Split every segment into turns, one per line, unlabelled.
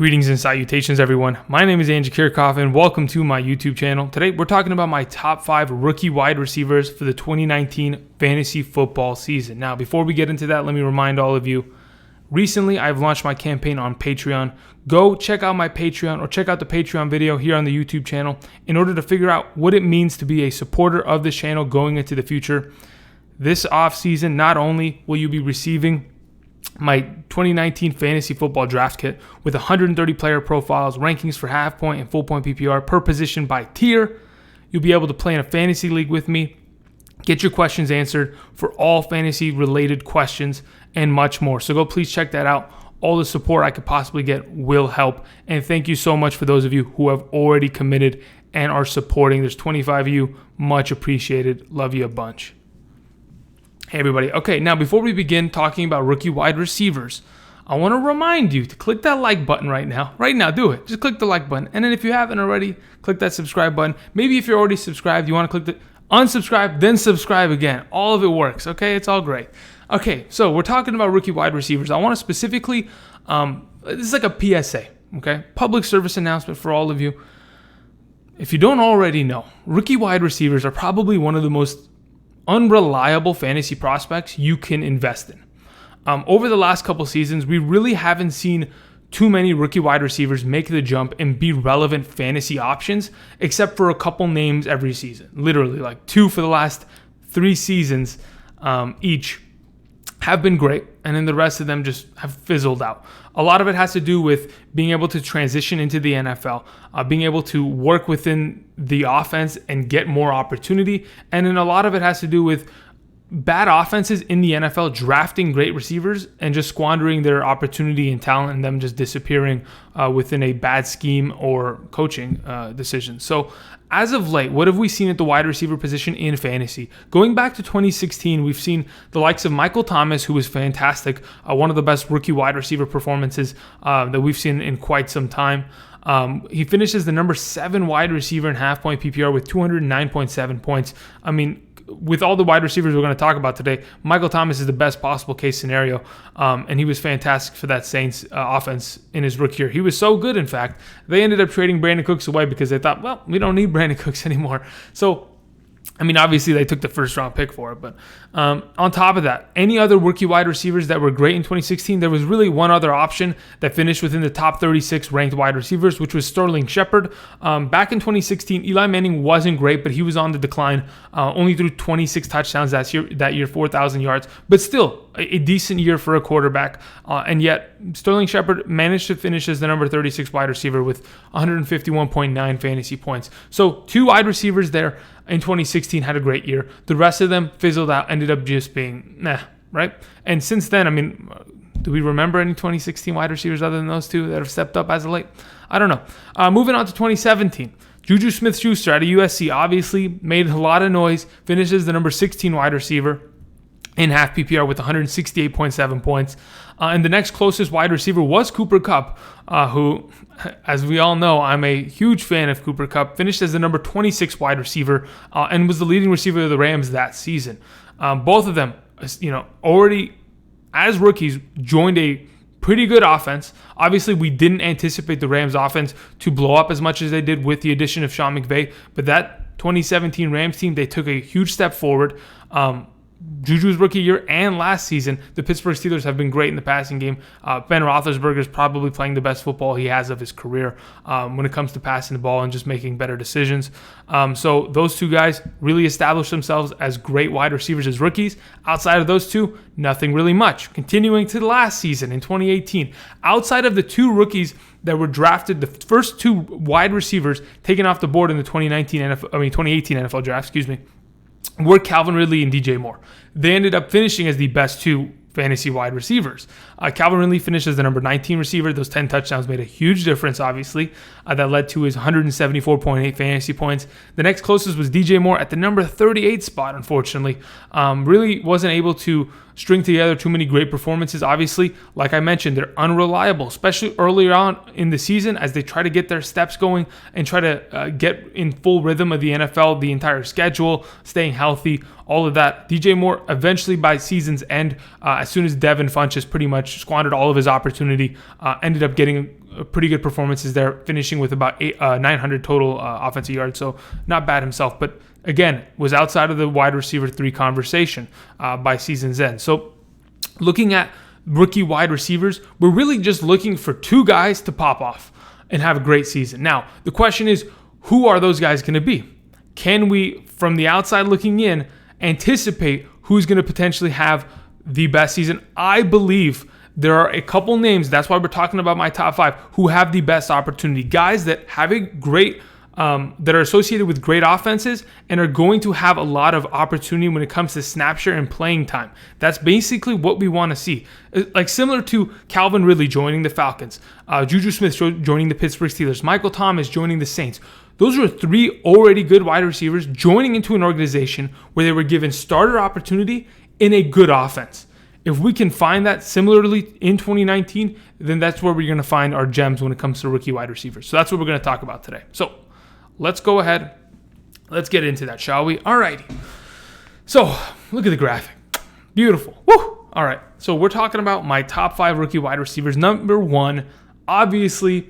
Greetings and salutations, everyone. My name is Andrew Kirchhoff, and welcome to my YouTube channel. Today, we're talking about my top 5 rookie wide receivers for the 2019 fantasy football season. Now, before we get into that, let me remind all of you, recently I've launched my campaign on Patreon. Go check out my Patreon or check out the Patreon video here on the YouTube channel in order to figure out what it means to be a supporter of this channel going into the future. This offseason, not only will you be receiving my 2019 fantasy football draft kit with 130 player profiles, rankings for half point and full point PPR per position by tier. You'll be able to play in a fantasy league with me, get your questions answered for all fantasy related questions and much more. So go please check that out. All the support I could possibly get will help. And thank you so much for those of you who have already committed and are supporting. There's 25 of you. Much appreciated. Love you a bunch. Hey everybody. Okay, now before we begin talking about rookie wide receivers, I want to remind you to click that like button right now. Right now, do it. Just click the like button. And then if you haven't already, click that subscribe button. Maybe if you're already subscribed, you want to click the unsubscribe, then subscribe again. All of it works, okay? It's all great. Okay, so we're talking about rookie wide receivers. I want to specifically, this is like a PSA, okay? Public service announcement for all of you. If you don't already know, rookie wide receivers are probably one of the most unreliable fantasy prospects you can invest in. Over the last couple seasons, we really haven't seen too many rookie wide receivers make the jump and be relevant fantasy options, except for a couple names every season. Literally, like 2 for the last 3 seasons each have been great, and then the rest of them just have fizzled out. A lot of it has to do with being able to transition into the NFL, being able to work within the offense and get more opportunity, and then a lot of it has to do with bad offenses in the NFL drafting great receivers and just squandering their opportunity and talent and them just disappearing within a bad scheme or coaching decision. So as of late, what have we seen at the wide receiver position in fantasy? Going back to 2016, we've seen the likes of Michael Thomas, who was fantastic, one of the best rookie wide receiver performances that we've seen in quite some time. He finishes the number 7 wide receiver in half point PPR with 209.7 points. I mean, with all the wide receivers we're going to talk about today, Michael Thomas is the best possible case scenario, and he was fantastic for that Saints offense in his rookie year. He was so good, in fact, they ended up trading Brandon Cooks away because they thought, well, we don't need Brandon Cooks anymore. So, I mean, obviously they took the first round pick for it, but on top of that, any other rookie wide receivers that were great in 2016, there was really one other option that finished within the top 36 ranked wide receivers, which was Sterling Shepard. Back in 2016, Eli Manning wasn't great, but he was on the decline, only threw 26 touchdowns that year, 4,000 yards, but still a decent year for a quarterback. And yet Sterling Shepard managed to finish as the number 36 wide receiver with 151.9 fantasy points. So 2 wide receivers there in 2016 had a great year. The rest of them fizzled out, ended up just being nah, right? And since then, I mean, do we remember any 2016 wide receivers other than those 2 that have stepped up as of late? I don't know. Moving on to 2017. Juju Smith-Schuster out of USC obviously made a lot of noise, finishes the number 16 wide receiver in half PPR with 168.7 points. And the next closest wide receiver was Cooper Kupp, who, as we all know, I'm a huge fan of Cooper Kupp, finished as the number 26 wide receiver and was the leading receiver of the Rams that season. Both of them, already as rookies joined a pretty good offense. Obviously, we didn't anticipate the Rams offense to blow up as much as they did with the addition of Sean McVay, but that 2017 Rams team, they took a huge step forward. Juju's rookie year and last season, the Pittsburgh Steelers have been great in the passing game. Ben Roethlisberger is probably playing the best football he has of his career when it comes to passing the ball and just making better decisions. So those 2 guys really established themselves as great wide receivers as rookies. Outside of those 2, nothing really much. Continuing to the last season in 2018, outside of the 2 rookies that were drafted, the first 2 wide receivers taken off the board in the 2018 NFL draft, were Calvin Ridley and DJ Moore. They ended up finishing as the best 2 fantasy wide receivers. Calvin Ridley finished as the number 19 receiver. Those 10 touchdowns made a huge difference, obviously. That led to his 174.8 fantasy points. The next closest was DJ Moore at the number 38 spot, unfortunately. Really wasn't able to string together too many great performances. Obviously, like I mentioned, they're unreliable, especially earlier on in the season as they try to get their steps going and try to get in full rhythm of the NFL, the entire schedule, staying healthy, all of that. DJ Moore eventually by season's end, as soon as Devin Funchess pretty much squandered all of his opportunity, ended up getting pretty good performances there, finishing with about 900 total offensive yards. So not bad himself, but again, was outside of the wide receiver 3 conversation by season's end. So looking at rookie wide receivers, we're really just looking for 2 guys to pop off and have a great season. Now, the question is, who are those guys going to be? Can we, from the outside looking in, anticipate who's going to potentially have the best season? I believe there are a couple names, that's why we're talking about my top 5, who have the best opportunity. Guys that have a great, that are associated with great offenses and are going to have a lot of opportunity when it comes to snap share and playing time. That's basically what we want to see. Like similar to Calvin Ridley joining the Falcons, Juju Smith joining the Pittsburgh Steelers, Michael Thomas joining the Saints. Those are 3 already good wide receivers joining into an organization where they were given starter opportunity in a good offense. If we can find that similarly in 2019, then that's where we're going to find our gems when it comes to rookie wide receivers. So that's what we're going to talk about today. So let's go ahead. Let's get into that, shall we? All righty. So look at the graphic. Beautiful. Woo! All right. So we're talking about my top 5 rookie wide receivers. Number 1, obviously,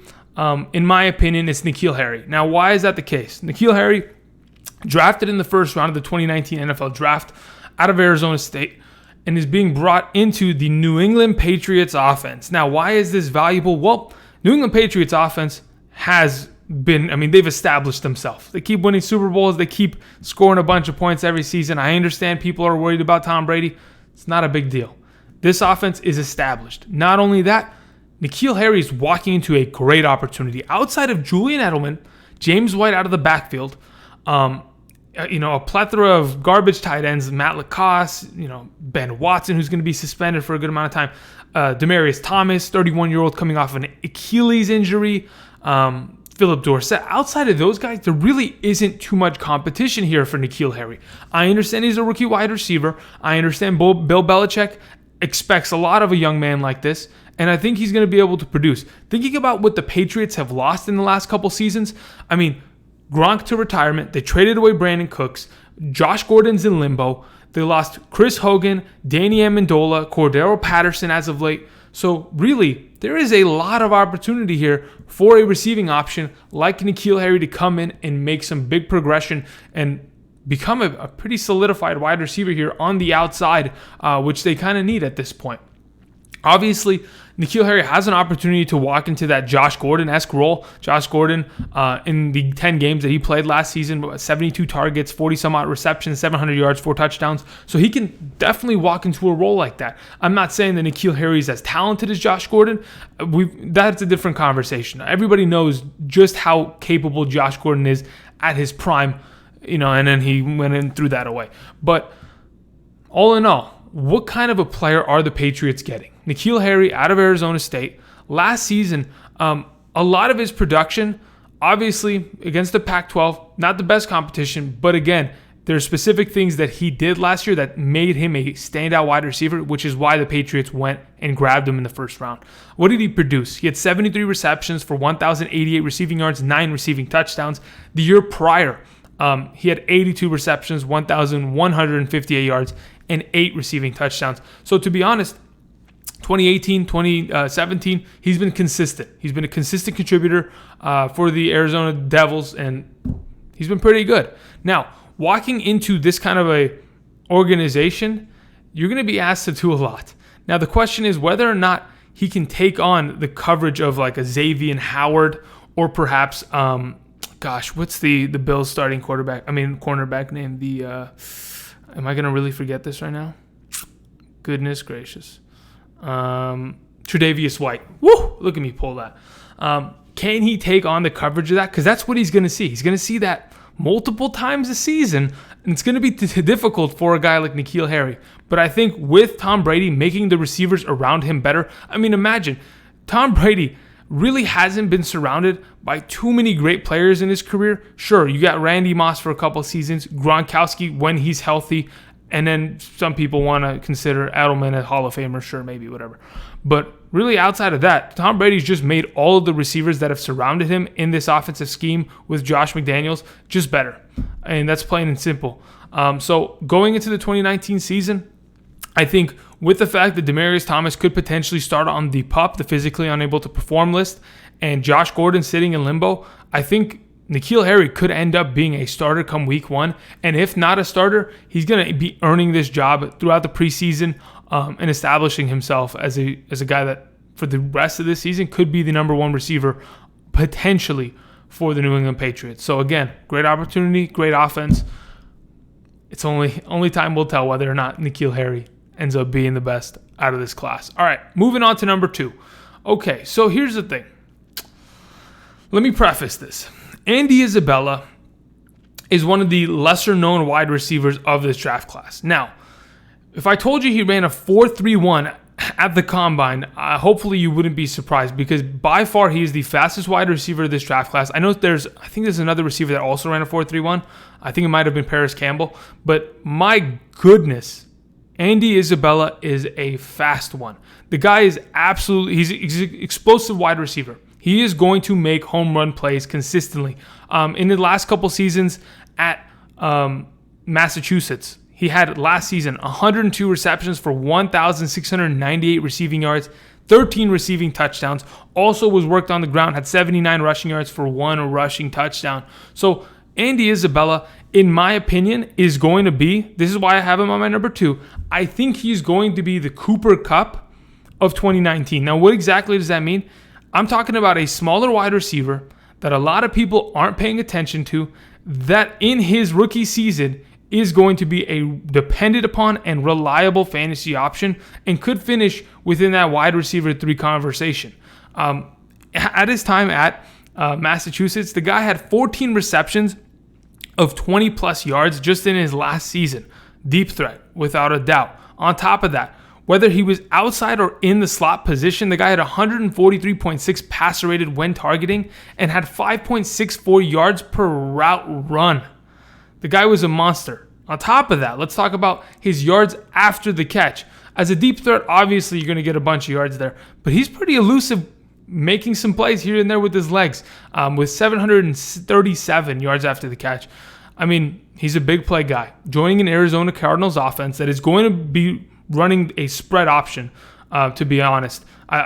in my opinion, it's N'Keal Harry. Now, why is that the case? N'Keal Harry, drafted in the first round of the 2019 NFL Draft out of Arizona State, and is being brought into the New England Patriots offense. Now, why is this valuable? Well, New England Patriots offense has been, they've established themselves. They keep winning Super Bowls. They keep scoring a bunch of points every season. I understand people are worried about Tom Brady. It's not a big deal. This offense is established. Not only that, N'Keal Harry is walking into a great opportunity. Outside of Julian Edelman, James White out of the backfield, a plethora of garbage tight ends, Matt LaCosse, Ben Watson, who's going to be suspended for a good amount of time, Demaryius Thomas, 31-year-old coming off an Achilles injury, Philip Dorsett. Outside of those guys, there really isn't too much competition here for N'Keal Harry. I understand he's a rookie wide receiver. I understand Bill Belichick expects a lot of a young man like this, and I think he's going to be able to produce. Thinking about what the Patriots have lost in the last couple seasons, Gronk to retirement. They traded away Brandon Cooks. Josh Gordon's in limbo. They lost Chris Hogan, Danny Amendola, Cordero Patterson as of late. So really, there is a lot of opportunity here for a receiving option like N'Keal Harry to come in and make some big progression and become a pretty solidified wide receiver here on the outside, which they kind of need at this point. Obviously, N'Keal Harry has an opportunity to walk into that Josh Gordon-esque role. Josh Gordon, in the 10 games that he played last season, 72 targets, 40-some-odd receptions, 700 yards, 4 touchdowns. So he can definitely walk into a role like that. I'm not saying that N'Keal Harry is as talented as Josh Gordon. That's a different conversation. Everybody knows just how capable Josh Gordon is at his prime, and then he went and threw that away. But all in all, what kind of a player are the Patriots getting? N'Keal Harry out of Arizona State. Last season, a lot of his production, obviously, against the Pac-12, not the best competition, but again, there are specific things that he did last year that made him a standout wide receiver, which is why the Patriots went and grabbed him in the first round. What did he produce? He had 73 receptions for 1,088 receiving yards, 9 receiving touchdowns. The year prior, he had 82 receptions, 1,158 yards, and 8 receiving touchdowns. So to be honest, 2018, 2017, he's been consistent. He's been a consistent contributor for the Arizona Devils, and he's been pretty good. Now, walking into this kind of a organization, you're going to be asked to do a lot. Now, the question is whether or not he can take on the coverage of like a Xavier Howard or perhaps, what's the Bills starting cornerback name? Am I going to really forget this right now? Goodness gracious. Tre'Davious White. Woo! Look at me pull that. Can he take on the coverage of that? Because that's what he's going to see. He's going to see that multiple times a season, and it's going to be difficult for a guy like N'Keal Harry. But I think with Tom Brady making the receivers around him better, imagine, Tom Brady really hasn't been surrounded by too many great players in his career. Sure, you got Randy Moss for a couple seasons, Gronkowski when he's healthy, and then some people want to consider Edelman a Hall of Famer, sure, maybe, whatever. But really outside of that, Tom Brady's just made all of the receivers that have surrounded him in this offensive scheme with Josh McDaniels just better. And that's plain and simple. So going into the 2019 season, I think with the fact that Demaryius Thomas could potentially start on the PUP, the physically unable to perform list, and Josh Gordon sitting in limbo, I think N'Keal Harry could end up being a starter come week 1. And if not a starter, he's going to be earning this job throughout the preseason and establishing himself as a guy that for the rest of this season could be the number 1 receiver potentially for the New England Patriots. So again, great opportunity, great offense. It's only time will tell whether or not N'Keal Harry ends up being the best out of this class. All right, moving on to number 2. Okay, so here's the thing. Let me preface this. Andy Isabella is one of the lesser-known wide receivers of this draft class. Now, if I told you he ran a 4.31 at the combine, hopefully you wouldn't be surprised, because by far he is the fastest wide receiver of this draft class. I think there's another receiver that also ran a 4.31. I think it might have been Parris Campbell. But my goodness, Andy Isabella is a fast one. The guy is he's an explosive wide receiver. He is going to make home run plays consistently. In the last couple seasons at Massachusetts, he had last season 102 receptions for 1,698 receiving yards, 13 receiving touchdowns. Also was worked on the ground, had 79 rushing yards for 1 rushing touchdown. So Andy Isabella, in my opinion, is going to be, this is why I have him on my number 2, I think he's going to be the Cooper Kupp of 2019. Now, what exactly does that mean? I'm talking about a smaller wide receiver that a lot of people aren't paying attention to, that in his rookie season is going to be a dependent upon and reliable fantasy option and could finish within that wide receiver 3 conversation. At his time at Massachusetts, the guy had 14 receptions of 20 plus yards just in his last season. Deep threat, without a doubt. On top of that, whether he was outside or in the slot position, the guy had 143.6 passer rated when targeting and had 5.64 yards per route run. The guy was a monster. On top of that, let's talk about his yards after the catch. As a deep threat, obviously you're going to get a bunch of yards there, but he's pretty elusive, making some plays here and there with his legs, with 737 yards after the catch. I mean, he's a big play guy. Joining an Arizona Cardinals offense that is going to be running a spread option, to be honest.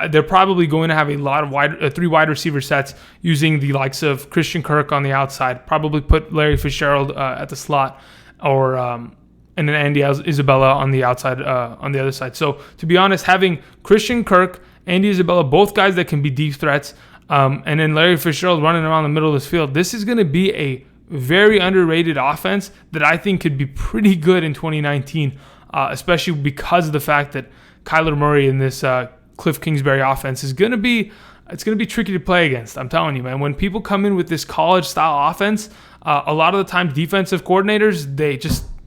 They're probably going to have a lot of 3 wide receiver sets using the likes of Christian Kirk on the outside, probably put Larry Fitzgerald at the slot, or and then Andy Isabella on the outside, on the other side. So to be honest, having Christian Kirk, Andy Isabella, both guys that can be deep threats, and then Larry Fitzgerald running around the middle of this field, this is going to be a very underrated offense that I think could be pretty good in 2019, especially because of the fact that Kyler Murray in this Cliff Kingsbury offense is going to be tricky to play against. I'm telling you, man, when people come in with this college style offense, a lot of the times defensive coordinators,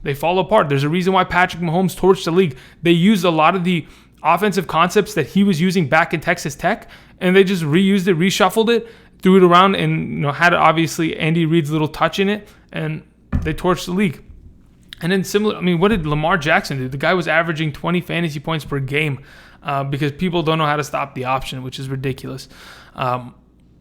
they fall apart. There's a reason why Patrick Mahomes torched the league. They used a lot of the offensive concepts that he was using back in Texas Tech, and they just reused it, reshuffled it, threw it around, and had obviously Andy Reid's little touch in it, and they torched the league. And then similar, what did Lamar Jackson do? The guy was averaging 20 fantasy points per game because people don't know how to stop the option, which is ridiculous.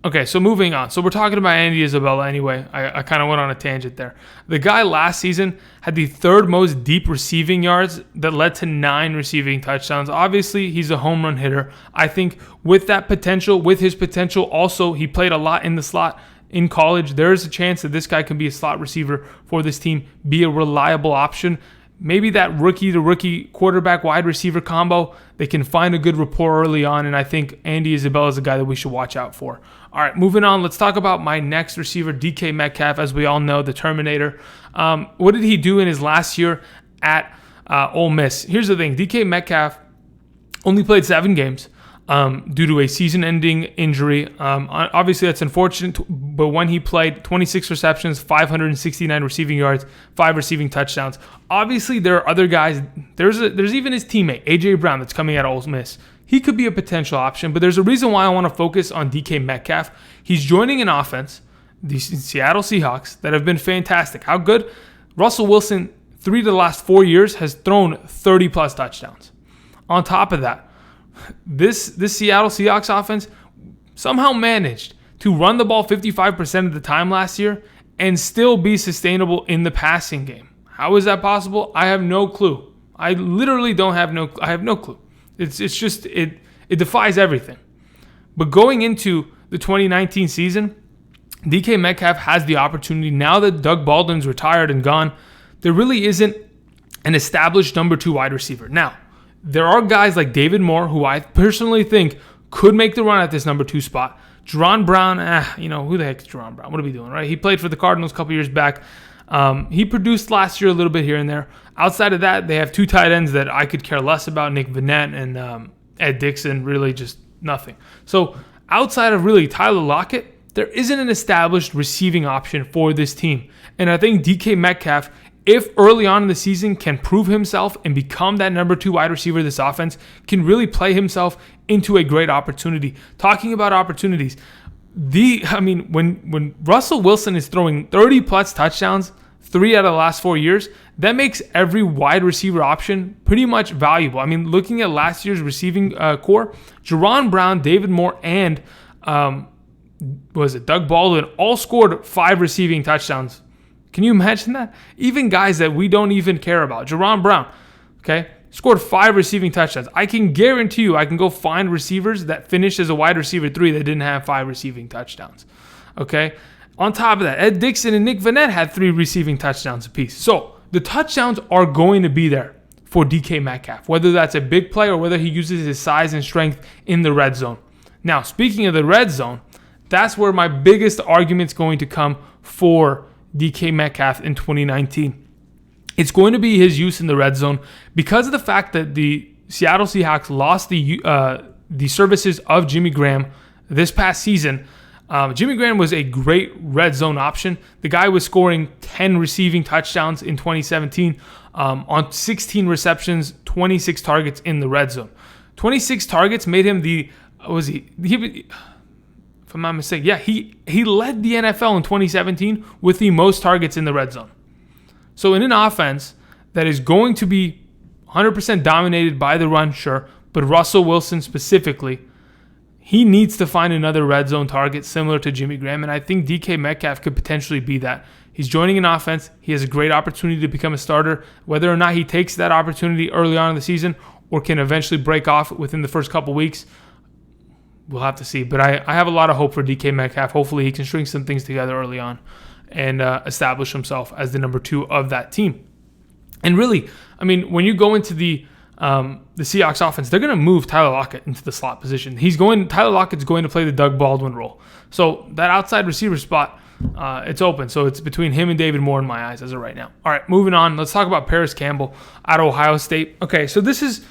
Okay, so moving on. So we're talking about Andy Isabella anyway. I kind of went on a tangent there. The guy last season had the 3rd most deep receiving yards that led to 9 receiving touchdowns. Obviously, he's a home run hitter. I think with his potential, also, he played a lot in the slot in college. There is a chance that this guy can be a slot receiver for this team, be a reliable option. Maybe that rookie-to-rookie quarterback wide receiver combo, they can find a good rapport early on, and I think Andy Isabella is a guy that we should watch out for. All right, moving on. Let's talk about my next receiver, DK Metcalf, as we all know, the Terminator. What did he do in his last year at Ole Miss? Here's the thing. DK Metcalf only played 7 games. Due to a season-ending injury. Obviously, that's unfortunate, but when he played, 26 receptions, 569 receiving yards, 5 receiving touchdowns. Obviously, there are other guys. There's even his teammate, A.J. Brown, that's coming out of Ole Miss. He could be a potential option, but there's a reason why I want to focus on DK Metcalf. He's joining an offense, the Seattle Seahawks, that have been fantastic. How good? Russell Wilson, 3 of the last 4 years, has thrown 30-plus touchdowns. On top of that, this Seattle Seahawks offense somehow managed to run the ball 55% of the time last year and still be sustainable in the passing game. How is that possible? I have no clue. I literally I have no clue. It defies everything. But going into the 2019 season, DK Metcalf has the opportunity. Now that Doug Baldwin's retired and gone, there really isn't an established number 2 wide receiver. Now, there are guys like David Moore, who I personally think could make the run at this number 2 spot. Jerron Brown, who the heck is Jerron Brown? What are we doing, right? He played for the Cardinals a couple years back. He produced last year a little bit here and there. Outside of that, they have 2 tight ends that I could care less about, Nick Vannett and Ed Dixon, really just nothing. So outside of really Tyler Lockett, there isn't an established receiving option for this team. And I think DK Metcalf, if early on in the season can prove himself and become that number 2 wide receiver of this offense, can really play himself into a great opportunity. Talking about opportunities, when Russell Wilson is throwing 30 plus touchdowns 3 out of the last 4 years, that makes every wide receiver option pretty much valuable. I mean, looking at last year's receiving core, Jerron Brown, David Moore, and Doug Baldwin all scored 5 receiving touchdowns. Can you imagine that? Even guys that we don't even care about. Jerron Brown, okay, scored 5 receiving touchdowns. I can guarantee you I can go find receivers that finished as a wide receiver 3 that didn't have 5 receiving touchdowns. Okay? On top of that, Ed Dixon and Nick Vannett had 3 receiving touchdowns apiece. So the touchdowns are going to be there for DK Metcalf, whether that's a big play or whether he uses his size and strength in the red zone. Now, speaking of the red zone, that's where my biggest argument's going to come for DK Metcalf in 2019. It's going to be his use in the red zone because of the fact that the Seattle Seahawks lost the services of Jimmy Graham this past season. Jimmy Graham was a great red zone option. The guy was scoring 10 receiving touchdowns in 2017 on 16 receptions, 26 targets in the red zone. 26 targets made him if I'm not mistaken, he led the NFL in 2017 with the most targets in the red zone. So in an offense that is going to be 100% dominated by the run, sure, but Russell Wilson specifically, he needs to find another red zone target similar to Jimmy Graham, and I think DK Metcalf could potentially be that. He's joining an offense. He has a great opportunity to become a starter. Whether or not he takes that opportunity early on in the season or can eventually break off within the first couple weeks, we'll have to see. But I have a lot of hope for DK Metcalf. Hopefully he can string some things together early on and establish himself as the number 2 of that team. And really, I mean, when you go into the Seahawks offense, they're going to move Tyler Lockett into the slot position. Tyler Lockett's going to play the Doug Baldwin role. So that outside receiver spot, it's open. So it's between him and David Moore in my eyes as of right now. All right, moving on. Let's talk about Parris Campbell out of Ohio State. Okay, so this is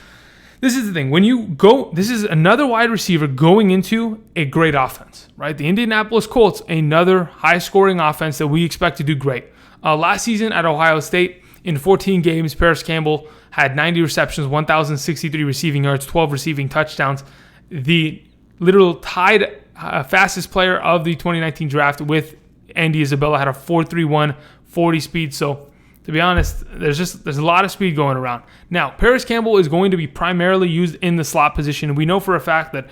the thing. This is another wide receiver going into a great offense, right? The Indianapolis Colts, another high-scoring offense that we expect to do great. Last season at Ohio State, in 14 games, Parris Campbell had 90 receptions, 1,063 receiving yards, 12 receiving touchdowns. The literal tied fastest player of the 2019 draft with Andy Isabella had a 4.31 40 speed. So to be honest, there's a lot of speed going around. Now, Parris Campbell is going to be primarily used in the slot position. We know for a fact that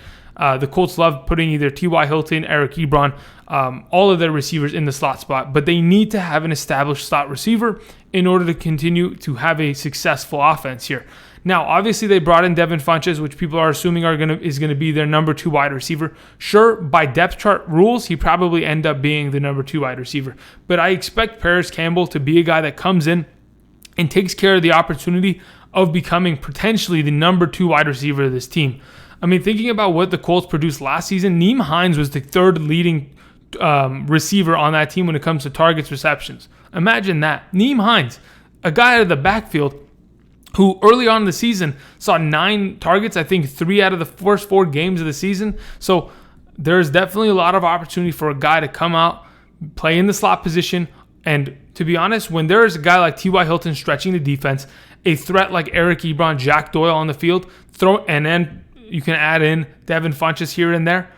the Colts love putting either T.Y. Hilton, Eric Ebron, all of their receivers in the slot spot, but they need to have an established slot receiver in order to continue to have a successful offense here. Now, obviously, they brought in Devin Funchess, which people are assuming is going to be their number 2 wide receiver. Sure, by depth chart rules, he probably end up being the number 2 wide receiver. But I expect Parris Campbell to be a guy that comes in and takes care of the opportunity of becoming potentially the number 2 wide receiver of this team. I mean, thinking about what the Colts produced last season, Nyheim Hines was the 3rd leading receiver on that team when it comes to targets, receptions. Imagine that. Nyheim Hines, a guy out of the backfield who early on in the season saw 9 targets, I think 3 out of the first 4 games of the season. So there's definitely a lot of opportunity for a guy to come out, play in the slot position. And to be honest, when there is a guy like T.Y. Hilton stretching the defense, a threat like Eric Ebron, Jack Doyle on the field, and then you can add in Devin Funchess here and there,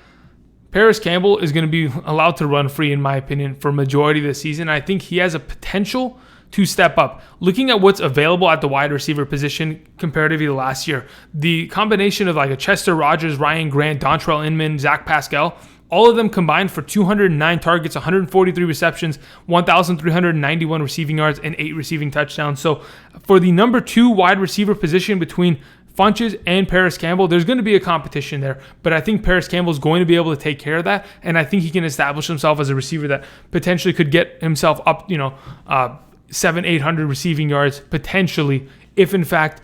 Parris Campbell is going to be allowed to run free, in my opinion, for majority of the season. I think he has a potential to step up. Looking at what's available at the wide receiver position comparatively to last year, the combination of like a Chester Rogers, Ryan Grant, Dontrell Inman, Zach Pascal, all of them combined for 209 targets, 143 receptions, 1,391 receiving yards, and 8 receiving touchdowns. So for the number 2 wide receiver position between Funches and Parris Campbell, there's going to be a competition there, but I think Parris Campbell is going to be able to take care of that, and I think he can establish himself as a receiver that potentially could get himself up, 700-800 receiving yards potentially, if in fact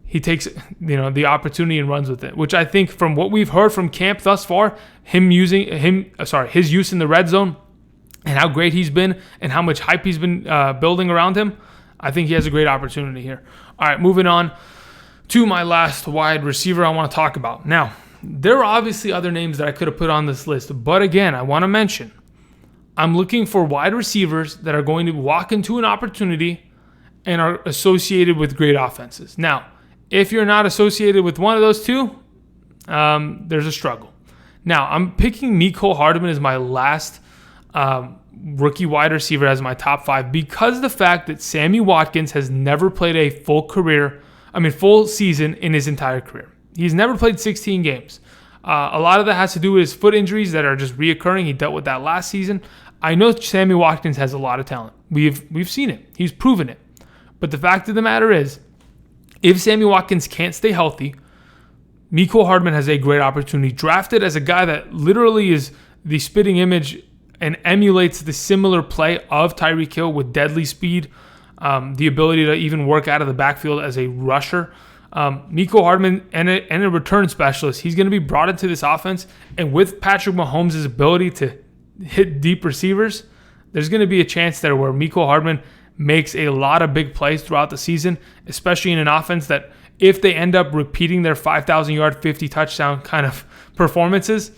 he takes the opportunity and runs with it. Which I think, from what we've heard from camp thus far, his use in the red zone and how great he's been and how much hype he's been building around him, I think he has a great opportunity here. All right, moving on to my last wide receiver I want to talk about. Now, there are obviously other names that I could have put on this list, but again, I want to mention, I'm looking for wide receivers that are going to walk into an opportunity and are associated with great offenses. Now, if you're not associated with one of those two, there's a struggle. Now, I'm picking Mecole Hardman as my last rookie wide receiver as my top 5 because of the fact that Sammy Watkins has never played a full season in his entire career. He's never played 16 games. A lot of that has to do with his foot injuries that are just reoccurring. He dealt with that last season. I know Sammy Watkins has a lot of talent. We've seen it. He's proven it. But the fact of the matter is, if Sammy Watkins can't stay healthy, Mecole Hardman has a great opportunity. Drafted as a guy that literally is the spitting image and emulates the similar play of Tyreek Hill with deadly speed, the ability to even work out of the backfield as a rusher. Mecole Hardman and a return specialist. He's going to be brought into this offense, and with Patrick Mahomes' ability to hit deep receivers, there's going to be a chance there where Mecole Hardman makes a lot of big plays throughout the season, especially in an offense that, if they end up repeating their 5,000-yard, 50-touchdown kind of performances,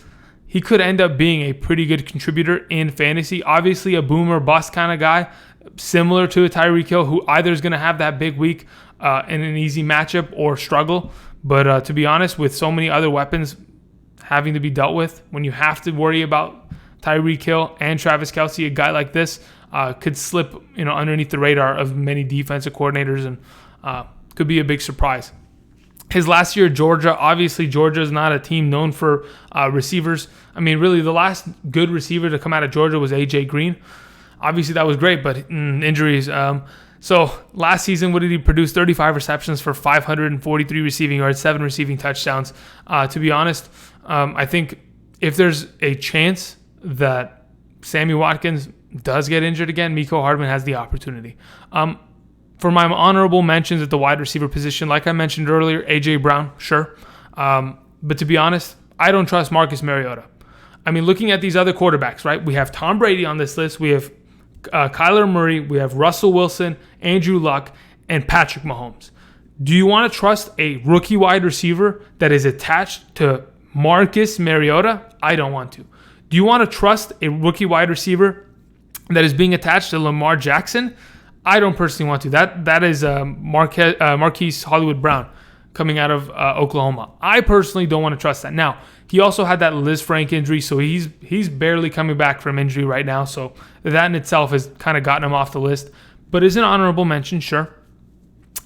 he could end up being a pretty good contributor in fantasy. Obviously, a boomer bust kind of guy, similar to a Tyreek Hill, who either is going to have that big week in an easy matchup or struggle. But to be honest, with so many other weapons having to be dealt with, when you have to worry about Tyreek Hill and Travis Kelce, a guy like this could slip underneath the radar of many defensive coordinators and could be a big surprise. His last year at Georgia, obviously Georgia is not a team known for receivers. I mean, really, the last good receiver to come out of Georgia was A.J. Green. Obviously, that was great, but injuries. So last season, what did he produce? 35 receptions for 543 receiving yards, 7 receiving touchdowns. To be honest, I think if there's a chance that Sammy Watkins does get injured again, Mecole Hardman has the opportunity. For my honorable mentions at the wide receiver position, like I mentioned earlier, A.J. Brown, sure. But to be honest, I don't trust Marcus Mariota. I mean, looking at these other quarterbacks, right? We have Tom Brady on this list. We have Kyler Murray. We have Russell Wilson, Andrew Luck, and Patrick Mahomes. Do you want to trust a rookie wide receiver that is attached to Marcus Mariota? I don't want to. Do you want to trust a rookie wide receiver that is being attached to Lamar Jackson? I don't personally want to. That is Marquise Hollywood Brown coming out of Oklahoma. I personally don't want to trust that. Now, he also had that Liz Frank injury, so he's barely coming back from injury right now. So that in itself has kind of gotten him off the list. But is an honorable mention, sure.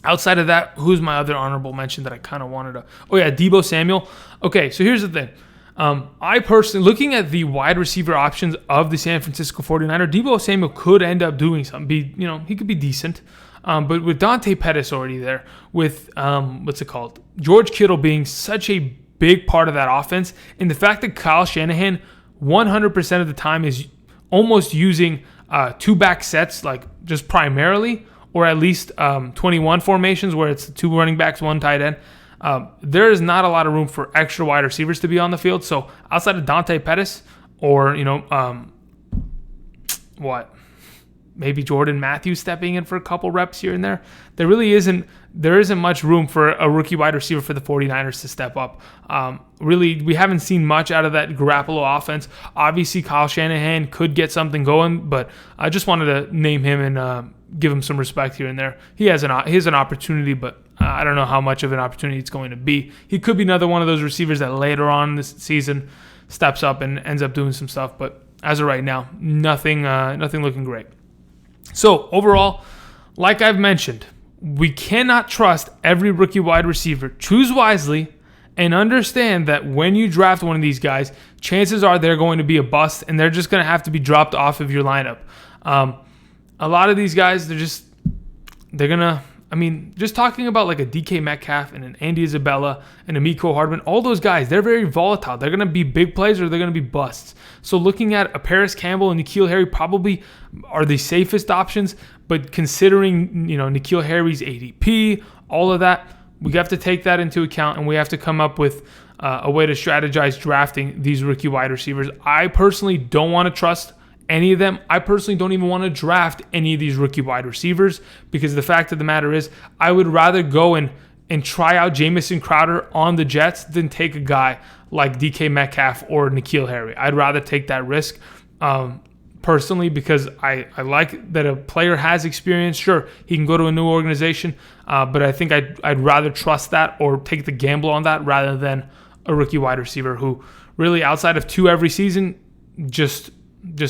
Outside of that, who's my other honorable mention that I kind of wanted to... Oh, yeah, Deebo Samuel. Okay, so here's the thing. I personally, looking at the wide receiver options of the San Francisco 49ers, Deebo Samuel could end up doing something. He could be decent. But with Dante Pettis already there, with, George Kittle being such a big part of that offense, and the fact that Kyle Shanahan 100% of the time is almost using two-back sets, like just primarily, or at least 21 formations where it's 2 running backs, 1 tight end. There is not a lot of room for extra wide receivers to be on the field. So outside of Dante Pettis or, maybe Jordan Matthews stepping in for a couple reps here and there, there isn't much room for a rookie wide receiver for the 49ers to step up. Really, we haven't seen much out of that Garoppolo offense. Obviously, Kyle Shanahan could get something going, but I just wanted to name him and give him some respect here and there. He has an opportunity, but I don't know how much of an opportunity it's going to be. He could be another one of those receivers that later on this season steps up and ends up doing some stuff. But as of right now, nothing looking great. So overall, like I've mentioned, we cannot trust every rookie wide receiver. Choose wisely and understand that when you draft one of these guys, chances are they're going to be a bust and they're just going to have to be dropped off of your lineup. A lot of these guys, they're going to I mean, just talking about like a DK Metcalf and an Andy Isabella and a Mecole Hardman, all those guys, they're very volatile. They're going to be big plays or they're going to be busts. So looking at a Parris Campbell and N'Keal Harry probably are the safest options, but considering, N'Keal Harry's ADP, all of that, we have to take that into account, and we have to come up with a way to strategize drafting these rookie wide receivers. I personally don't want to trust any of them. I personally don't even want to draft any of these rookie wide receivers, because the fact of the matter is I would rather go and try out Jamison Crowder on the Jets than take a guy like DK Metcalf or N'Keal Harry. I'd rather take that risk personally, because I like that a player has experience. Sure, he can go to a new organization, but I think I'd rather trust that or take the gamble on that rather than a rookie wide receiver who really, outside of 2 every season, just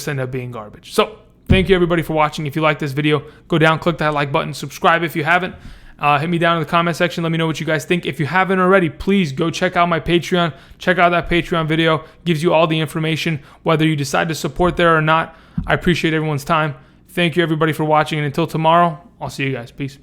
end up being garbage. So thank you everybody for watching. If you like this video, go down, click that like button, subscribe if you haven't. Hit me down in the comment section. Let me know what you guys think. If you haven't already, please go check out my Patreon. Check out that Patreon video. Gives you all the information, whether you decide to support there or not. I appreciate everyone's time. Thank you everybody for watching, and until tomorrow, I'll see you guys. Peace.